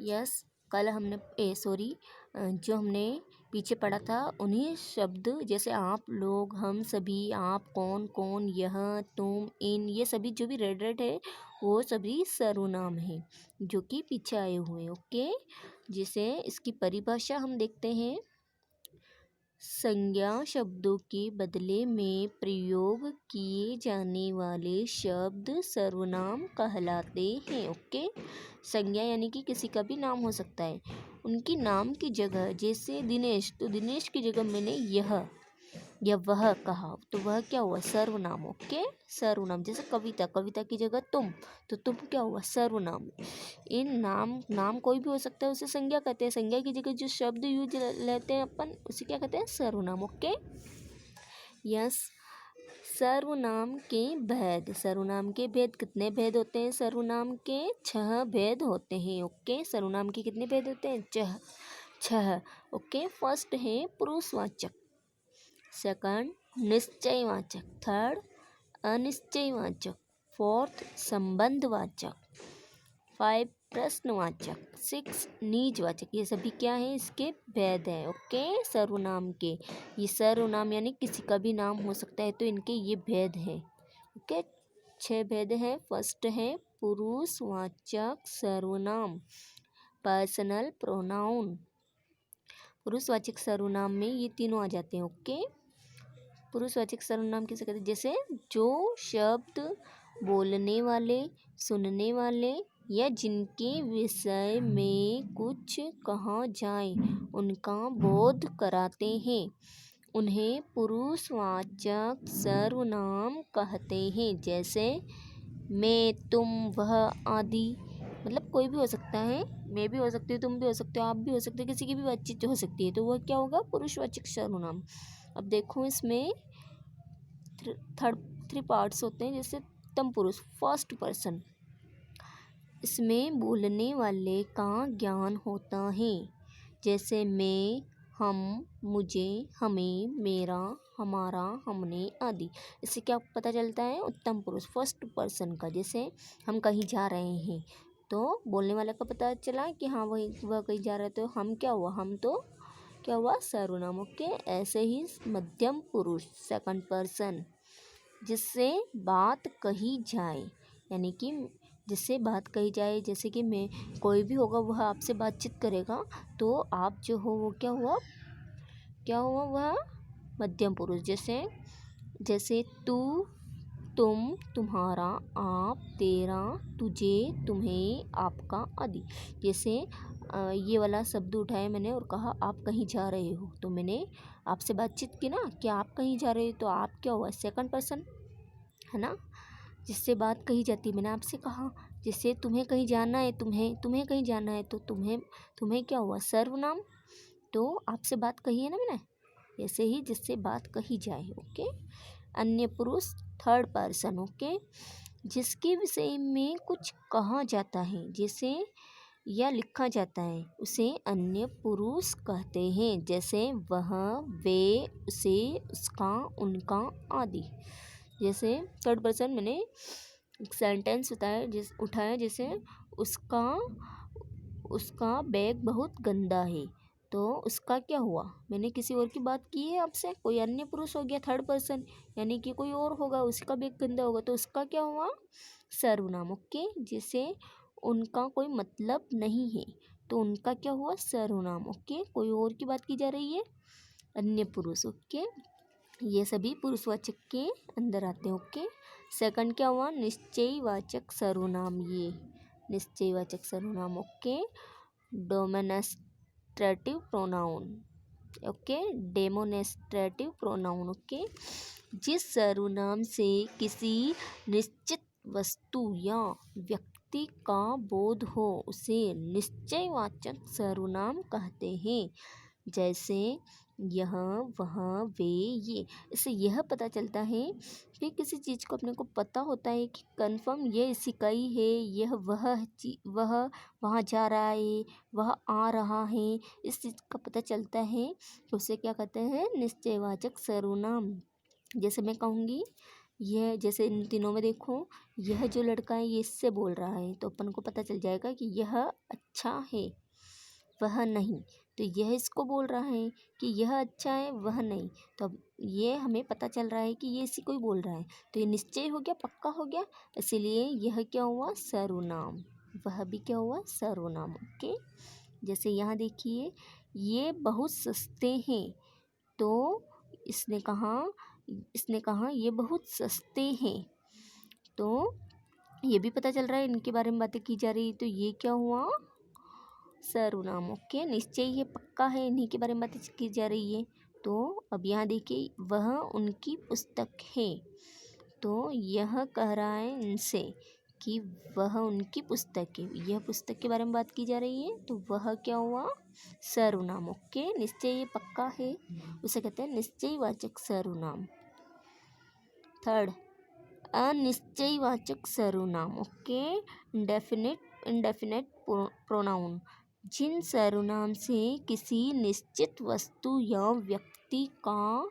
Yes, कल हमने जो हमने पीछे पढ़ा था उन्हीं शब्द जैसे आप, लोग, हम सभी, आप, कौन, कौन, यह, तुम, इन, ये सभी जो भी रेड रेड है वो सभी सर्वनाम हैं जो कि पीछे आए हुए हैं। ओके, जिसे इसकी परिभाषा हम देखते हैं। संज्ञा शब्दों के बदले में प्रयोग किए जाने वाले शब्द सर्वनाम कहलाते हैं। ओके, संज्ञा यानी कि किसी का भी नाम हो सकता है। उनकी नाम की जगह, जैसे दिनेश, तो दिनेश की जगह मैंने यह या वह कहा तो वह क्या हुआ? सर्वनाम। ओके, सर्वनाम। जैसे कविता, कविता की जगह तुम, तो तुम क्या हुआ? सर्वनाम। इन नाम कोई भी हो सकता है, उसे संज्ञा कहते हैं। संज्ञा की जगह जो शब्द यूज लेते हैं अपन, उसे क्या कहते हैं? सर्वनाम। Okay, yes. सर्वनाम के भेद, सर्वनाम के भेद कितने भेद होते हैं? सर्वनाम के 6 भेद होते हैं। ओके, सर्वनाम के कितने भेद होते हैं? 6। ओके, फर्स्ट है पुरुषवाचक, सेकंड निश्चयवाचक, थर्ड अनिश्चयवाचक, फोर्थ संबंधवाचक, 5 प्रश्नवाचक, 6 निजवाचक। ये सभी क्या है? इसके भेद हैं। ओके, सर्वनाम के, ये सर्वनाम यानी किसी का भी नाम हो सकता है, तो इनके ये भेद हैं। ओके, 6 भेद हैं। फर्स्ट है पुरुषवाचक सर्वनाम, पर्सनल प्रोनाउन। पुरुषवाचक सर्वनाम में ये तीनों आ जाते हैं। ओके, पुरुषवाचक सर्वनाम किसे कहते हैं? जैसे जो शब्द बोलने वाले, सुनने वाले या जिनके विषय में कुछ कहा जाए उनका बोध कराते हैं, उन्हें पुरुषवाचक सर्वनाम कहते हैं। जैसे मैं, तुम, वह आदि। मतलब कोई भी हो सकता है, मैं भी हो सकती हूँ, तुम भी हो सकते हो, आप भी हो सकते हो, किसी की भी बातचीत हो सकती है, तो वह क्या होगा? पुरुषवाचक सर्वनाम। अब देखो इसमें थ्री पार्ट्स होते हैं। जैसे तम पुरुष, फर्स्ट पर्सन, इसमें बोलने वाले का ज्ञान होता है। जैसे मैं, हम, मुझे, हमें, मेरा, हमारा, हमने आदि। इससे क्या पता चलता है? उत्तम पुरुष, फर्स्ट पर्सन का। जैसे हम कहीं जा रहे हैं तो बोलने वाले का पता चला कि हाँ वह कहीं जा रहा है, तो हम क्या हुआ? हम तो क्या हुआ? सर्वनाम। ओके, ऐसे ही मध्यम पुरुष, सेकंड पर्सन, जिससे बात कही जाए, यानी कि जिससे बात कही जाए, जैसे कि मैं, कोई भी होगा वह आपसे बातचीत करेगा, तो आप जो हो वो क्या हुआ? क्या हुआ? वह मध्यम पुरुष। जैसे तू, तुम, तुम्हारा, आप, तेरा, तुझे, तुम्हें, आपका आदि। जैसे ये वाला शब्द उठाया मैंने और कहा आप कहीं जा रहे हो, तो मैंने आपसे बातचीत की ना कि आप कहीं जा रहे हो, तो आप क्या हुआ? सेकंड पर्सन, है ना, जिससे बात कही जाती है। मैंने आपसे कहा जैसे तुम्हें कहीं जाना है, तुम्हें कहीं जाना है, तो तुम्हें क्या हुआ? सर्वनाम। तो आपसे बात कही है ना मैंने, ऐसे ही जिससे बात कही जाए। ओके, अन्य पुरुष, थर्ड पर्सन। ओके, जिसके विषय में कुछ कहा जाता है, जैसे या लिखा जाता है, उसे अन्य पुरुष कहते हैं। जैसे वह, वे, उसे, उसका, उनका आदि। जैसे थर्ड पर्सन मैंने एक सेंटेंस उठाया, जैसे उसका उसका बैग बहुत गंदा है, तो उसका क्या हुआ? मैंने किसी और की बात की है आपसे, कोई अन्य पुरुष हो गया, थर्ड पर्सन, यानी कि कोई और होगा, उसका बैग गंदा होगा, तो उसका क्या हुआ? सर्वनाम। ओके, जिसे उनका कोई मतलब नहीं है, तो उनका क्या हुआ? सर्वनाम। ओके, कोई और की बात की जा रही है, अन्य पुरुष। ओके, ये सभी पुरुषवाचक के अंदर आते हैं। ओके, सेकंड क्या हुआ? निश्चयवाचक सर्वनाम। ये निश्चयवाचक सर्वनाम। Okay, demonstrative pronoun. Okay, demonstrative pronoun. Okay, जिस सर्वनाम से किसी निश्चित वस्तु या व्यक्ति का बोध हो उसे निश्चयवाचक सर्वनाम कहते हैं। जैसे यह, वह, वे, ये। इससे यह पता चलता है कि किसी चीज़ को अपने को पता होता है कि कंफर्म ये इसी का ही है, यह वह वहाँ जा रहा है, वह आ रहा है, इस चीज़ का पता चलता है, उसे क्या कहते हैं? निश्चयवाचक सर्वनाम। जैसे मैं कहूँगी यह जैसे इन तीनों में देखो, यह जो लड़का है ये इससे बोल रहा है तो अपन को पता चल जाएगा कि यह अच्छा है, वह नहीं। तो यह इसको बोल रहा है कि यह अच्छा है, वह नहीं। तो अब ये हमें पता चल रहा है कि ये इसी को ही बोल रहा है, तो ये निश्चय हो गया, पक्का हो गया। इसीलिए यह क्या हुआ, सर्वनाम। वह भी क्या हुआ, सर्वनाम। ओके। जैसे यहाँ देखिए, ये बहुत सस्ते हैं, तो इसने कहा ये बहुत सस्ते हैं, तो ये भी पता चल रहा है इनके बारे में बातें की जा रही, तो ये क्या हुआ, सर्वनाम। ओके। निश्चय ये पक्का है, इन्हीं के बारे में बातें की जा रही है। तो अब यहाँ देखिए, वह उनकी पुस्तक है, तो यह कह रहा है इनसे कि वह उनकी पुस्तक है, यह पुस्तक के बारे में बात की जा रही है, तो वह क्या हुआ, सर्वनाम। ओके। निश्चय ये पक्का है, उसे कहते हैं निश्चयवाचक सर्वनाम। थर्ड, अनिश्चयवाचक सर्वनाम। ओके। इंडेफिनेट प्रोनाउन, जिन सर्वनाम से किसी निश्चित वस्तु या व्यक्ति का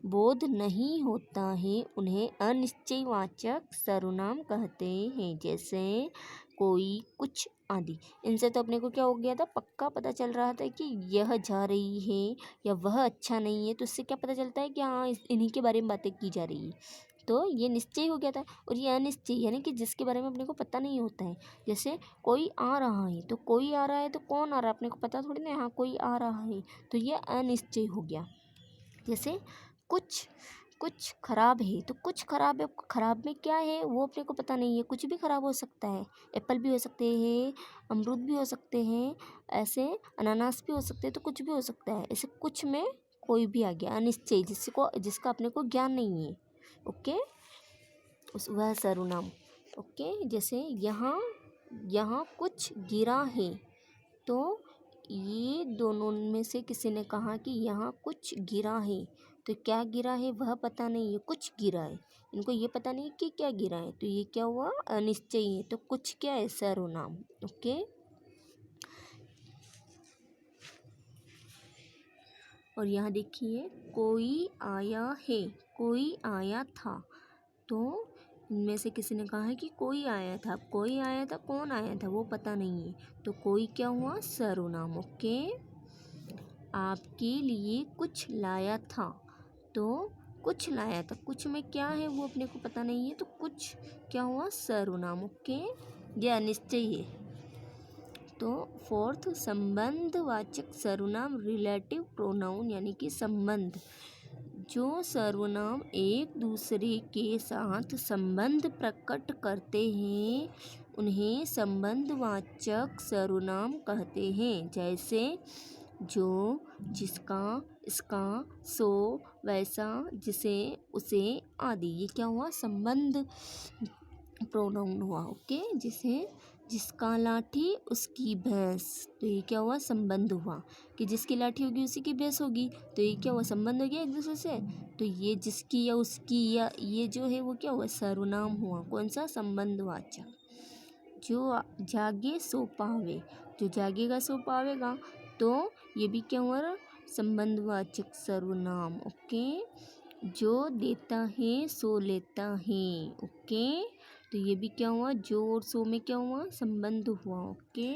बोध नहीं होता है उन्हें अनिश्चयवाचक सर्वनाम कहते हैं। जैसे कोई, कुछ आदि। इनसे तो अपने को क्या हो गया था, पक्का पता चल रहा था कि यह जा रही है या वह अच्छा नहीं है, तो इससे क्या पता चलता है कि हाँ इन्हीं के बारे में बातें की जा रही है। तो ये निश्चय हो गया था। और ये अनिश्चय यानी कि जिसके बारे में अपने को पता नहीं होता है। जैसे कोई आ रहा है, तो कोई आ रहा है तो कौन आ रहा है अपने को पता थोड़ी ना, हाँ कोई आ रहा है, तो ये अनिश्चय हो गया। जैसे कुछ कुछ खराब है, तो कुछ खराब है, खराब में क्या है वो अपने को पता नहीं है, कुछ भी खराब हो सकता है। एप्पल भी हो सकते हैं, अमरूद भी हो सकते हैं, ऐसे अनानास भी हो सकते हैं, तो कुछ भी हो सकता है। ऐसे कुछ में कोई भी आ गया, अनिश्चय, जिसका अपने को ज्ञान नहीं है। ओके। वह सर्वनाम। ओके। जैसे यहाँ यहाँ कुछ गिरा है, तो ये दोनों में से किसी ने कहा कि यहाँ कुछ गिरा है, तो क्या गिरा है वह पता नहीं है, कुछ गिरा है, इनको ये पता नहीं कि क्या गिरा है, तो ये क्या हुआ, अनिश्चय है। तो कुछ क्या है, सर्वनाम। ओके। और यहाँ देखिए, कोई आया है, कोई आया था, तो इनमें से किसी ने कहा है कि कोई आया था। अब कोई आया था, कौन आया था वो पता नहीं है, तो कोई क्या हुआ, सर्वनाम। ओके। आपके लिए कुछ लाया था, तो कुछ लाया था, कुछ में क्या है वो अपने को पता नहीं है, तो कुछ क्या हुआ, सर्वनाम। ओके। यह अनिश्चय है। तो फोर्थ, संबंधवाचक सर्वनाम, रिलेटिव प्रोनाउन यानी कि संबंध। जो सर्वनाम एक दूसरे के साथ संबंध प्रकट करते हैं उन्हें संबंधवाचक सर्वनाम कहते हैं। जैसे जो, जिसका, इसका, सो, वैसा, जिसे, उसे, आदि। ये क्या हुआ, संबंध प्रोनाउन हुआ। ओके। जिसका लाठी उसकी भैंस, तो ये क्या हुआ, संबंध हुआ कि जिसकी लाठी होगी उसी की भैंस होगी, तो ये क्या हुआ, संबंध हो गया एक दूसरे से। तो ये जिसकी या उसकी या ये जो है वो क्या हुआ, सर्वनाम हुआ। कौन सा, संबंधवाचक। जो जागे सो पावे, जो जागेगा सो पावेगा, तो ये भी क्या हुआ, संबंधवाचक सर्वनाम। ओके। जो देता है सो लेता है। ओके। तो ये भी क्या हुआ, जो और सो में क्या हुआ, संबंध हुआ। ओके।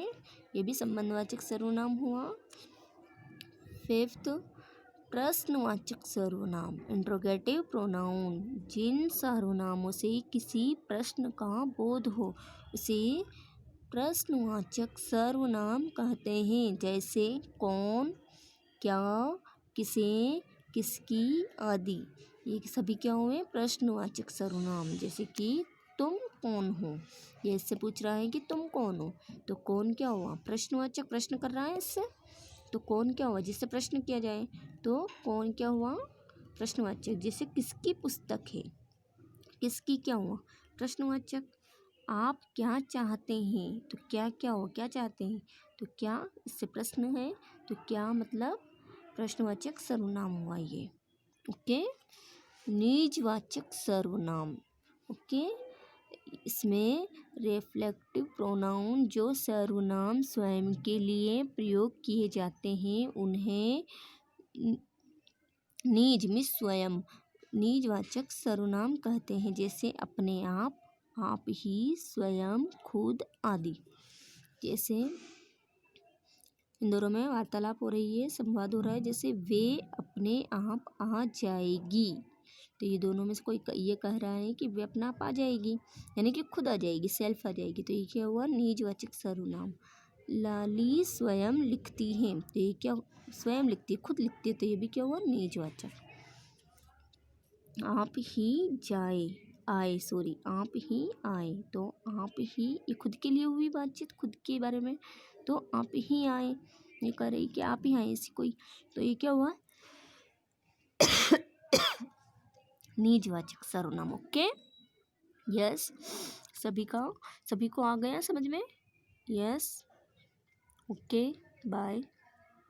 ये भी संबंधवाचक सर्वनाम हुआ। फिफ्थ, प्रश्नवाचक सर्वनाम, इंट्रोगेटिव प्रोनाउन। जिन सर्वनामों से किसी प्रश्न का बोध हो उसे प्रश्नवाचक सर्वनाम कहते हैं। जैसे कौन, क्या, किसे, किसकी, आदि। ये सभी क्या हुए, प्रश्नवाचक सर्वनाम। जैसे कि तुम कौन हो, ये इससे पूछ रहा है कि तुम कौन हो, तो कौन क्या हुआ, प्रश्नवाचक, प्रश्न कर रहा है इससे, तो कौन क्या हुआ, जिससे प्रश्न किया जाए, तो कौन क्या हुआ, प्रश्नवाचक। जैसे किसकी पुस्तक है, किसकी क्या हुआ, प्रश्नवाचक। आप क्या चाहते हैं, तो क्या क्या हुआ, क्या चाहते हैं, तो क्या, इससे प्रश्न है, तो क्या मतलब प्रश्नवाचक सर्वनाम हुआ ये। ओके। निजवाचक सर्वनाम। ओके। इसमें रिफ्लेक्टिव प्रोनाउन, जो सर्वनाम स्वयं के लिए प्रयोग किए जाते हैं उन्हें निज में स्वयं निजवाचक सर्वनाम कहते हैं, जैसे अपने आप ही, स्वयं, खुद आदि। जैसे इन दोनों में वार्तालाप हो रही है, संवाद हो रहा है। जैसे वे अपने आप आ जाएगी, तो ये दोनों में से कोई ये कह रहा है कि वे अपने आप आ जाएगी, यानी कि खुद आ जाएगी, सेल्फ आ जाएगी, तो ये क्या हुआ? निजवाचक सर्वनाम। लाली स्वयं लिखती है, तो ये क्या? स्वयं लिखती है, खुद लिखती है, तो ये भी क्या हुआ? निजवाचक। आप ही आप ही आए, तो आप ही, ये खुद के लिए हुई बातचीत, खुद के बारे में, तो आप ही आए, ये कह रही कि आप ही आए ऐसी कोई, तो ये क्या हुआ? निजवाचक सर्वनाम। ओके, यस, सभी को आ गया समझ में? Yes, okay, bye.